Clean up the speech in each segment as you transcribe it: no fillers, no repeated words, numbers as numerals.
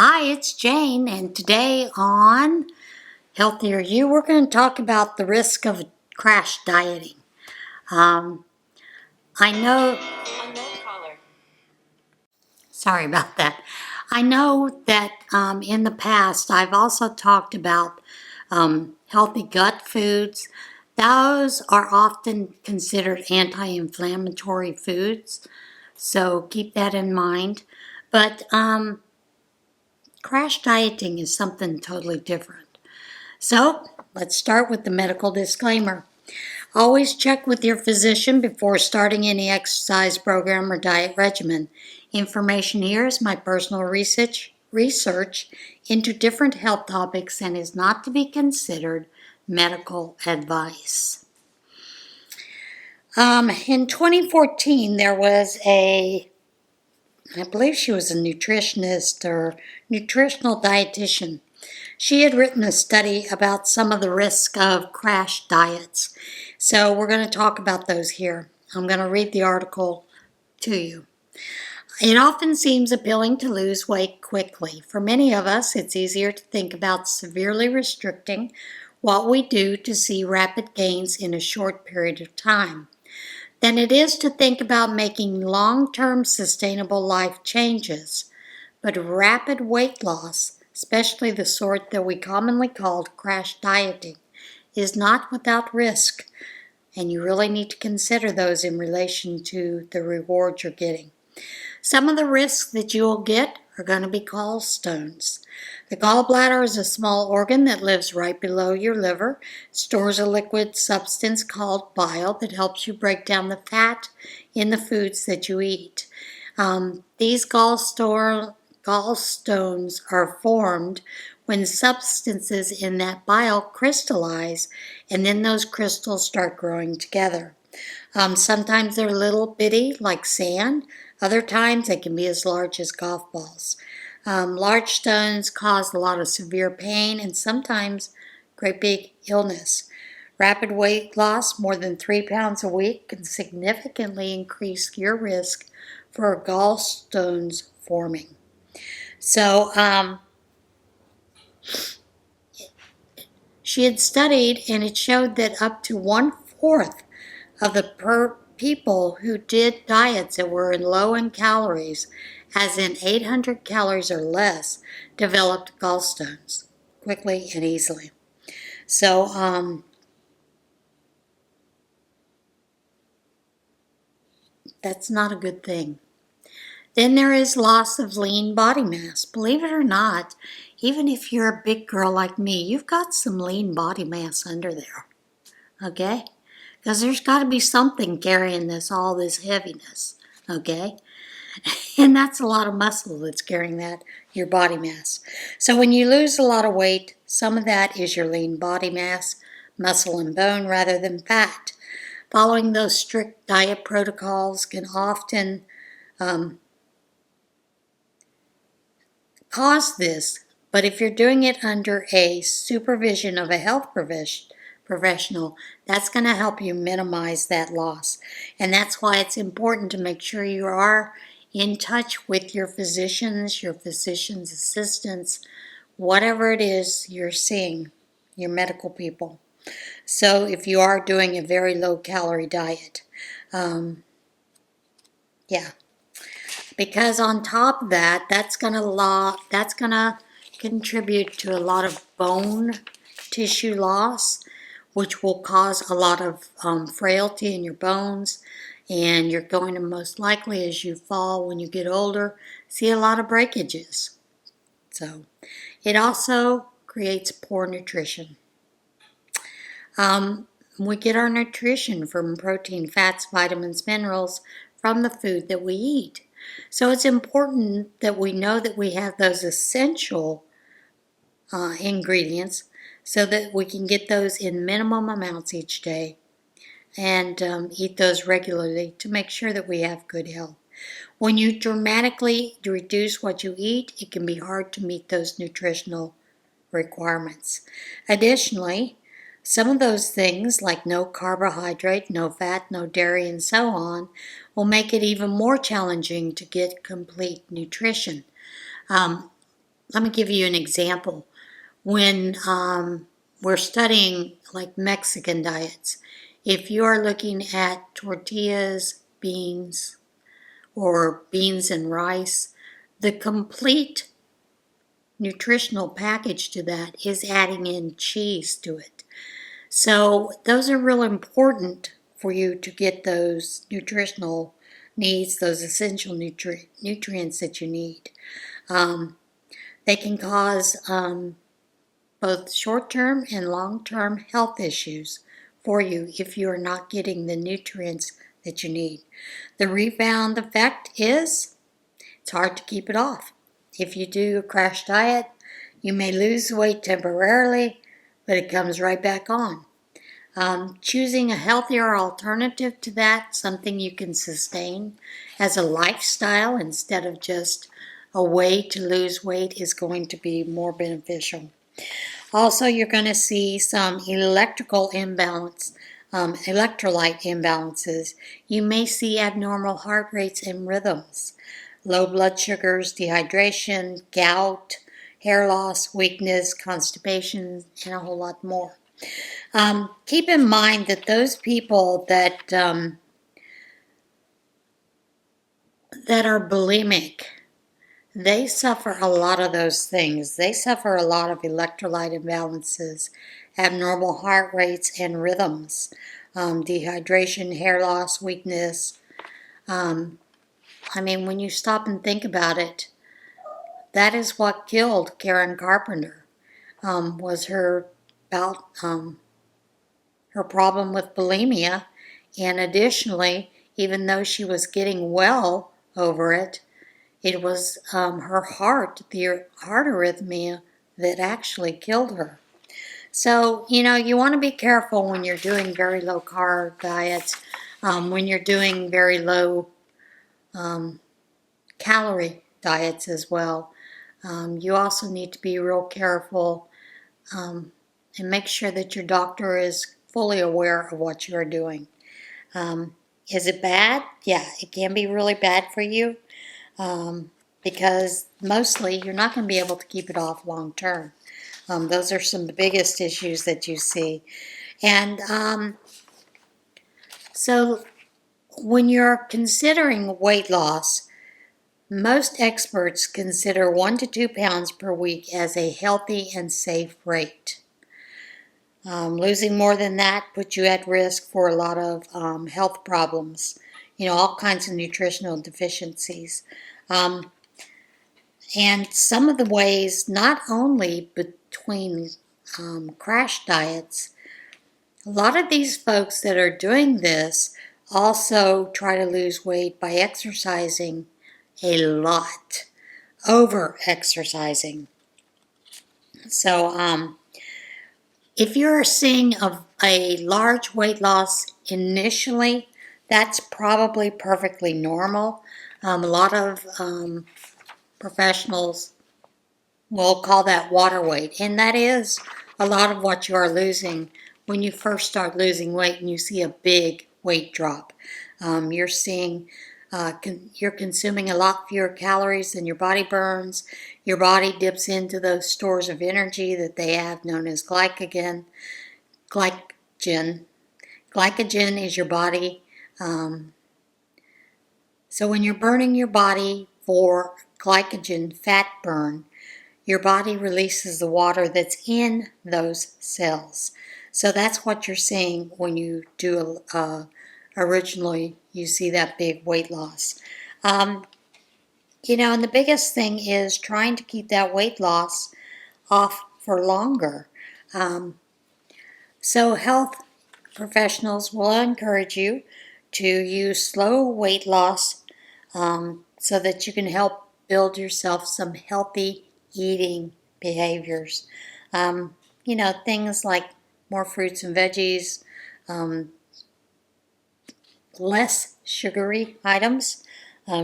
Hi, it's Jane, and today on Healthier You, we're going to talk about the risk of crash dieting. Um, I know, sorry about that. I know that in the past I've also talked about healthy gut foods. Those are often considered anti-inflammatory foods, so keep that in mind. But crash dieting is something totally different. So, let's start with the medical disclaimer. Always check with your physician before starting any exercise program or diet regimen. Information here is my personal research into different health topics and is not to be considered medical advice. In 2014, there was I believe she was a nutritionist or nutritional dietitian. She had written a study about some of the risks of crash diets. So we're going to talk about those here. I'm going to read the article to you. It often seems appealing to lose weight quickly. For many of us, it's easier to think about severely restricting what we do to see rapid gains in a short period of time than it is to think about making long-term sustainable life changes. But rapid weight loss, especially the sort that we commonly call crash dieting, is not without risk, and you really need to consider those in relation to the rewards you're getting. Some of the risks that you'll get are going to be gallstones. The gallbladder is a small organ that lives right below your liver, stores a liquid substance called bile that helps you break down the fat in the foods that you eat. These gallstones are formed when substances in that bile crystallize, and then those crystals start growing together. Sometimes they're little bitty like sand. Other times they can be as large as golf balls. Large stones cause a lot of severe pain and sometimes great big illness. Rapid weight loss, more than 3 pounds a week, can significantly increase your risk for gallstones forming. So, she had studied and it showed that up to 1/4 of the people who did diets that were low in calories, as in 800 calories or less, developed gallstones quickly and easily. So, that's not a good thing. Then there is loss of lean body mass. Believe it or not, even if you're a big girl like me, you've got some lean body mass under there. Okay? Because there's got to be something carrying all this heaviness. Okay? And that's a lot of muscle that's carrying your body mass. So when you lose a lot of weight, some of that is your lean body mass, muscle and bone rather than fat. Following those strict diet protocols can often cause this, but if you're doing it under a supervision of a health professional, that's going to help you minimize that loss. And that's why it's important to make sure you are in touch with your physicians, your physician's assistants, whatever it is you're seeing, your medical people. So if you are doing a very low calorie diet, yeah. Because on top of that, that's gonna contribute to a lot of bone tissue loss, which will cause a lot of frailty in your bones, and you're going to most likely, as you fall when you get older, see a lot of breakages. So, it also creates poor nutrition. We get our nutrition from protein, fats, vitamins, minerals from the food that we eat. So it's important that we know that we have those essential ingredients so that we can get those in minimum amounts each day and eat those regularly to make sure that we have good health. When you dramatically reduce what you eat, it can be hard to meet those nutritional requirements. Additionally, some of those things like no carbohydrate, no fat, no dairy, and so on will make it even more challenging to get complete nutrition. let me give you an example. When we're studying like Mexican diets, if you are looking at tortillas, beans, or beans and rice, the complete nutritional package to that is adding in cheese to it. So those are real important for you to get those nutritional needs, those essential nutrients that you need. They can cause both short-term and long-term health issues for you if you are not getting the nutrients that you need. The rebound effect is it's hard to keep it off. If you do a crash diet, you may lose weight temporarily, but it comes right back on. Choosing a healthier alternative to that, something you can sustain as a lifestyle instead of just a way to lose weight, is going to be more beneficial. Also, you're going to see some electrical imbalance, electrolyte imbalances. You may see abnormal heart rates and rhythms, low blood sugars, dehydration, gout, hair loss, weakness, constipation, and a whole lot more. Keep in mind that those people that are bulimic, they suffer a lot of those things. They suffer a lot of electrolyte imbalances, abnormal heart rates and rhythms, dehydration, hair loss, weakness. I mean, when you stop and think about it, that is what killed Karen Carpenter, was her bout, her problem with bulimia. And additionally, even though she was getting well over it, it was her heart, the heart arrhythmia, that actually killed her. So, you want to be careful when you're doing very low carb diets, when you're doing very low calorie diets as well. You also need to be real careful and make sure that your doctor is fully aware of what you are doing. Is it bad? Yeah, it can be really bad for you. Because mostly you're not going to be able to keep it off long term. Those are some of the biggest issues that you see. And so when you're considering weight loss, most experts consider 1 to 2 pounds per week as a healthy and safe rate. Losing more than that puts you at risk for a lot of health problems, all kinds of nutritional deficiencies. And some of the ways, not only between crash diets, a lot of these folks that are doing this also try to lose weight by exercising a lot, over exercising. So if you're seeing a large weight loss initially, that's probably perfectly normal. A lot of professionals will call that water weight, and that is a lot of what you are losing when you first start losing weight and you see a big weight drop. You're seeing you're consuming a lot fewer calories than your body burns. Your body dips into those stores of energy that they have, known as glycogen. Glycogen is your body. So when you're burning your body for glycogen fat burn, your body releases the water that's in those cells. So that's what you're seeing when you do originally you see that big weight loss. And the biggest thing is trying to keep that weight loss off for longer. So health professionals will encourage you to use slow weight loss so that you can help build yourself some healthy eating behaviors. Things like more fruits and veggies, less sugary items,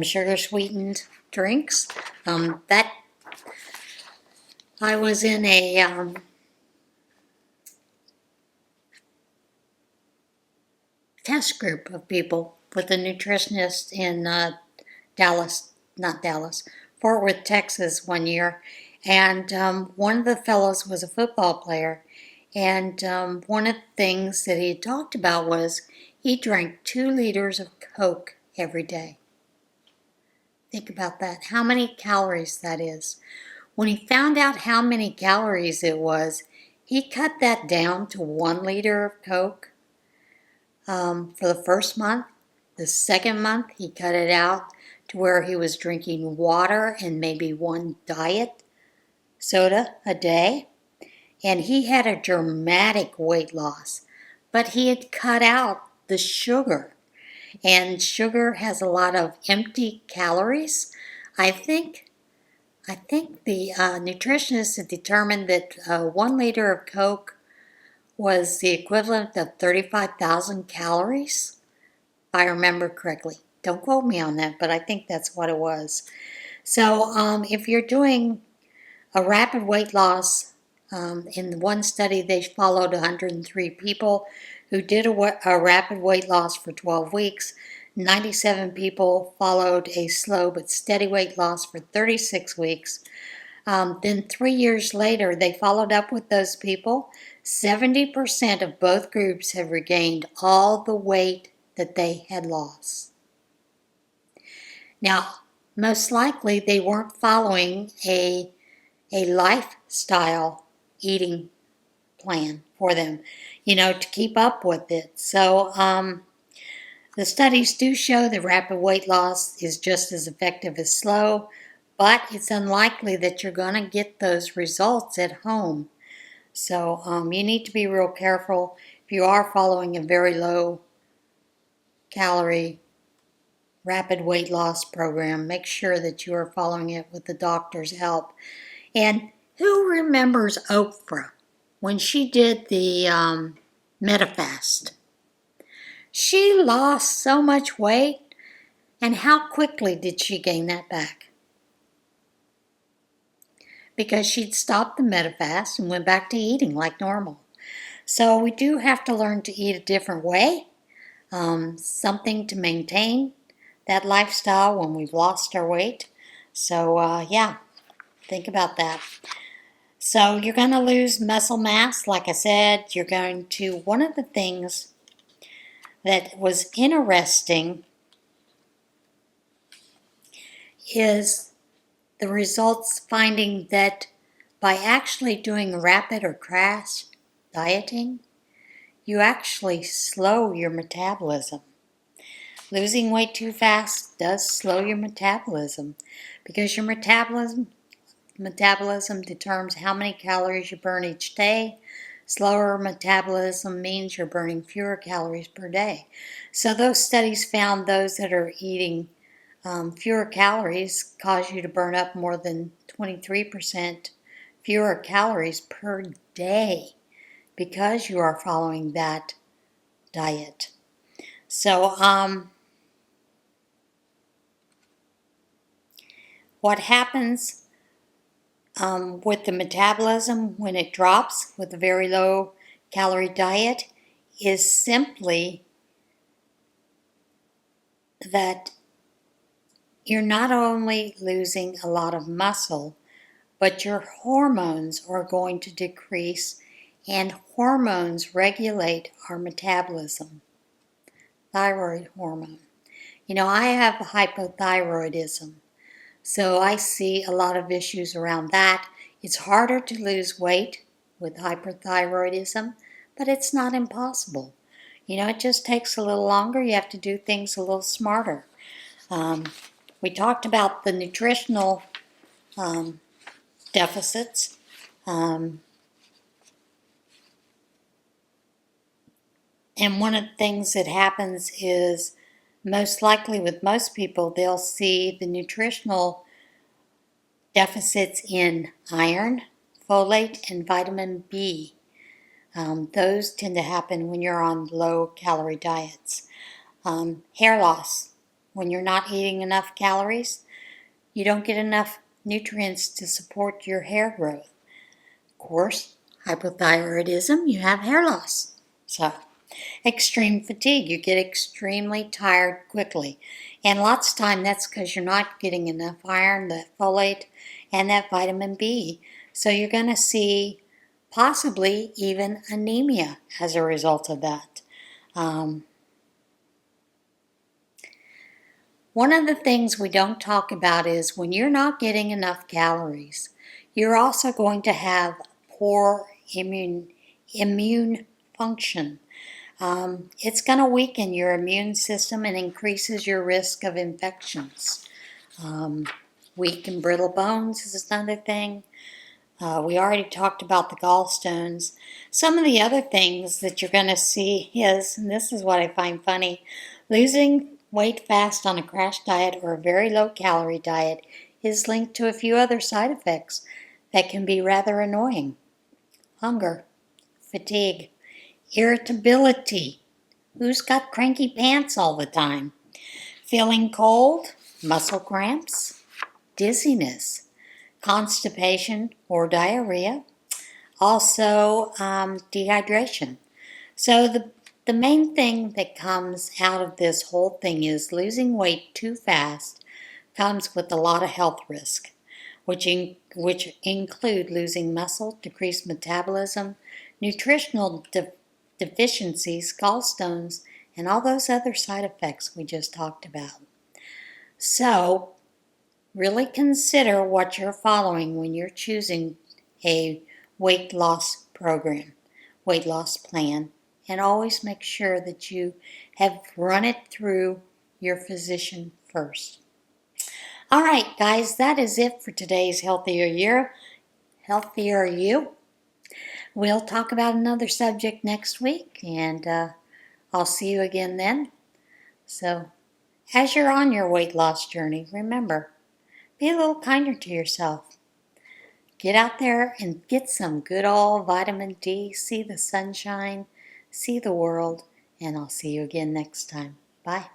sugar sweetened drinks. That I was in a test group of people with a nutritionist in Fort Worth, Texas 1 year. And one of the fellows was a football player. And one of the things that he talked about was he drank 2 liters of Coke every day. Think about that. How many calories that is. When he found out how many calories it was, he cut that down to 1 liter of Coke for the first month. The second month, he cut it out to where he was drinking water and maybe 1 diet soda a day. And he had a dramatic weight loss. But he had cut out the sugar. And sugar has a lot of empty calories. I think the nutritionist had determined that 1 liter of Coke was the equivalent of 35,000 calories, if I remember correctly. Don't quote me on that, but I think that's what it was. So if you're doing a rapid weight loss, in one study they followed 103 people who did a rapid weight loss for 12 weeks. 97 people followed a slow but steady weight loss for 36 weeks. Then 3 years later, they followed up with those people. 70% of both groups have regained all the weight that they had lost. Now, most likely they weren't following a lifestyle eating plan for them, to keep up with it. So the studies do show that rapid weight loss is just as effective as slow, but it's unlikely that you're going to get those results at home. So you need to be real careful. If you are following a very low calorie rapid weight loss program, make sure that you are following it with the doctor's help. And who remembers Oprah when she did the MetaFast? She lost so much weight, and how quickly did she gain that back? Because she'd stopped the MetaFast and went back to eating like normal. So we do have to learn to eat a different way, something to maintain that lifestyle when we've lost our weight. So yeah, think about that. So you're going to lose muscle mass, like I said. You're going to, one of the things that was interesting is the results finding that by actually doing rapid or crash dieting, you actually slow your metabolism. Losing weight too fast does slow your metabolism because your metabolism determines how many calories you burn each day. Slower metabolism means you're burning fewer calories per day. So those studies found those that are eating fewer calories cause you to burn up more than 23% fewer calories per day because you are following that diet. So what happens with the metabolism when it drops with a very low calorie diet is simply that you're not only losing a lot of muscle, but your hormones are going to decrease, and hormones regulate our metabolism. Thyroid hormone. I have hypothyroidism, so I see a lot of issues around that. It's harder to lose weight with hyperthyroidism, but it's not impossible. It just takes a little longer. You have to do things a little smarter. We talked about the nutritional deficits. And one of the things that happens is most likely with most people, they'll see the nutritional deficits in iron, folate, and vitamin B. Those tend to happen when you're on low-calorie diets. Hair loss. When you're not eating enough calories, you don't get enough nutrients to support your hair growth. Of course, hypothyroidism, you have hair loss. So, extreme fatigue. You get extremely tired quickly. And lots of time that's because you're not getting enough iron, the folate, and that vitamin B. So you're going to see possibly even anemia as a result of that. One of the things we don't talk about is when you're not getting enough calories, you're also going to have poor immune function. It's going to weaken your immune system and increases your risk of infections. Weak and brittle bones is another thing. We already talked about the gallstones. Some of the other things that you're going to see is, and this is what I find funny, losing weight fast on a crash diet or a very low calorie diet is linked to a few other side effects that can be rather annoying. Hunger, fatigue, irritability. Who's got cranky pants all the time? Feeling cold, muscle cramps, dizziness, constipation or diarrhea, also dehydration. So the main thing that comes out of this whole thing is losing weight too fast comes with a lot of health risk, which include losing muscle, decreased metabolism, nutritional deficiencies, gallstones, and all those other side effects we just talked about. So really consider what you're following when you're choosing a weight loss program, weight loss plan, and always make sure that you have run it through your physician first. All right, guys, that is it for today's Healthier Year. Healthier You. We'll talk about another subject next week, and I'll see you again then. So, as you're on your weight loss journey, remember, be a little kinder to yourself. Get out there and get some good old vitamin D, see the sunshine, see the world, and I'll see you again next time. Bye.